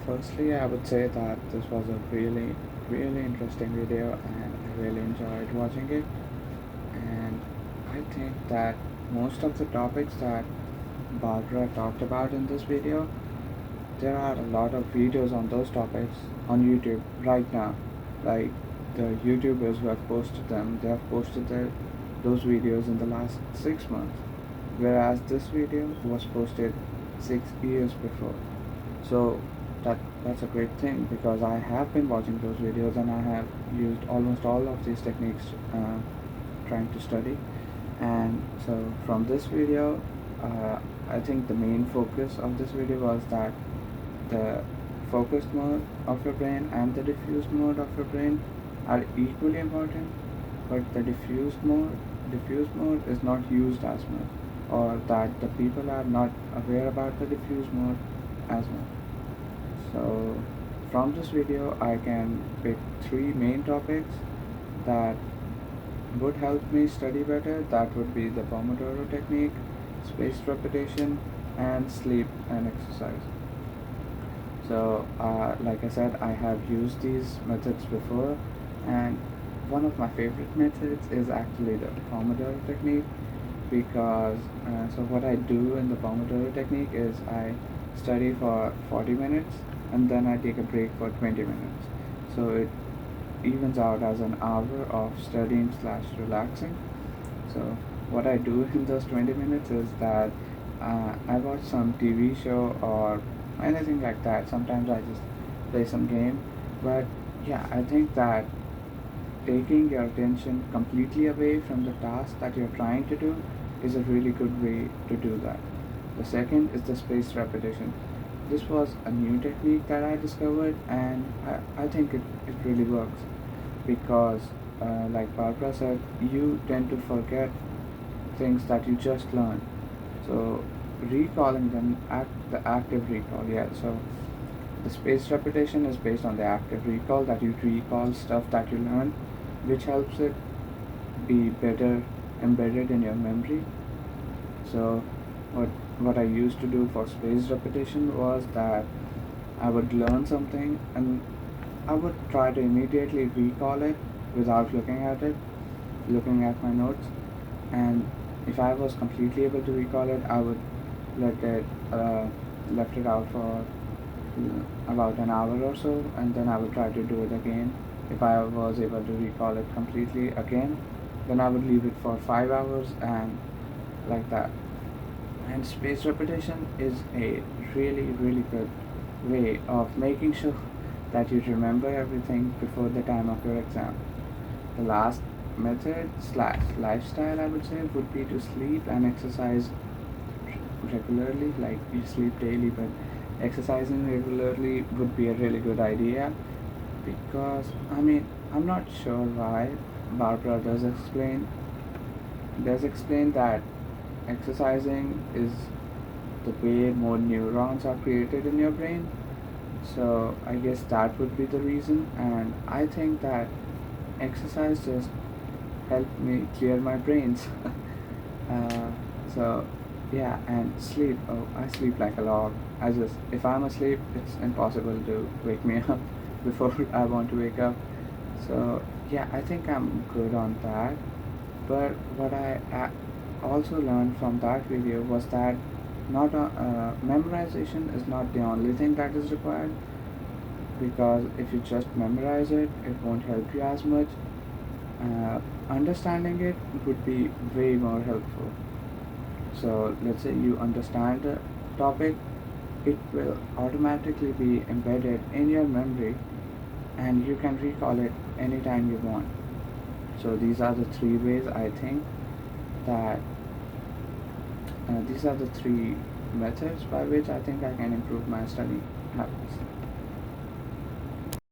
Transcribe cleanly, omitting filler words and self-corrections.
Firstly, I would say that this was a really interesting video and I really enjoyed watching it. And I think that most of the topics that Barbara talked about in this video, there are a lot of videos on those topics on YouTube right now. Like the YouTubers who have posted them, they have posted those videos in the last 6 months, whereas this video was posted 6 years before. So that's a great thing because I have been watching those videos and I have used almost all of these techniques trying to study. And so from this video, I think the main focus of this video was that the focused mode of your brain and the diffused mode of your brain are equally important, but the diffused mode is not used as much, or that the people are not aware about the diffused mode as much. So from this video I can pick three main topics that would help me study better. That would be the Pomodoro technique, spaced repetition, and sleep and exercise. So like I said, I have used these methods before, and one of my favorite methods is actually the Pomodoro technique because so what I do in the Pomodoro technique is I study for 40 minutes and then I take a break for 20 minutes. So it evens out as an hour of studying slash relaxing. So what I do in those 20 minutes is that I watch some TV show or anything like that. Sometimes I just play some game. But yeah, I think that taking your attention completely away from the task that you're trying to do is a really good way to do that. The second is the spaced repetition. This was a new technique that I discovered, and I think it really works because, like Barbara said, you tend to forget things that you just learned. So, recalling them, the active recall, yeah. So, the spaced repetition is based on the active recall that you recall stuff that you learned, which helps it be better embedded in your memory. So what what I used to do for spaced repetition was that I would learn something and I would try to immediately recall it without looking at my notes. And if I was completely able to recall it, I would let it left it out for about an hour or so, and then I would try to do it again. If I was able to recall it completely again, then I would leave it for 5 hours and like that. And spaced repetition is a really good way of making sure that you remember everything before the time of your exam. The last method slash lifestyle I would say would be to sleep and exercise regularly. Like you sleep daily, but exercising regularly would be a really good idea because I mean I'm not sure why Barbara does explain that exercising is the way more neurons are created in your brain. So I guess that would be the reason, and I think that exercise just helped me clear my brains. uh, so yeah, and sleep. Oh, I sleep like a log. I just if I'm asleep, it's impossible to wake me up before I want to wake up. So yeah, I think I'm good on that. But what I also learned from that video was that not memorization is not the only thing that is required, because if you just memorize it, it won't help you as much. Understanding it would be way more helpful. So let's say you understand the topic, it will automatically be embedded in your memory and you can recall it anytime you want. So these are the three ways I think that these are the three methods by which I think I can improve my study habits.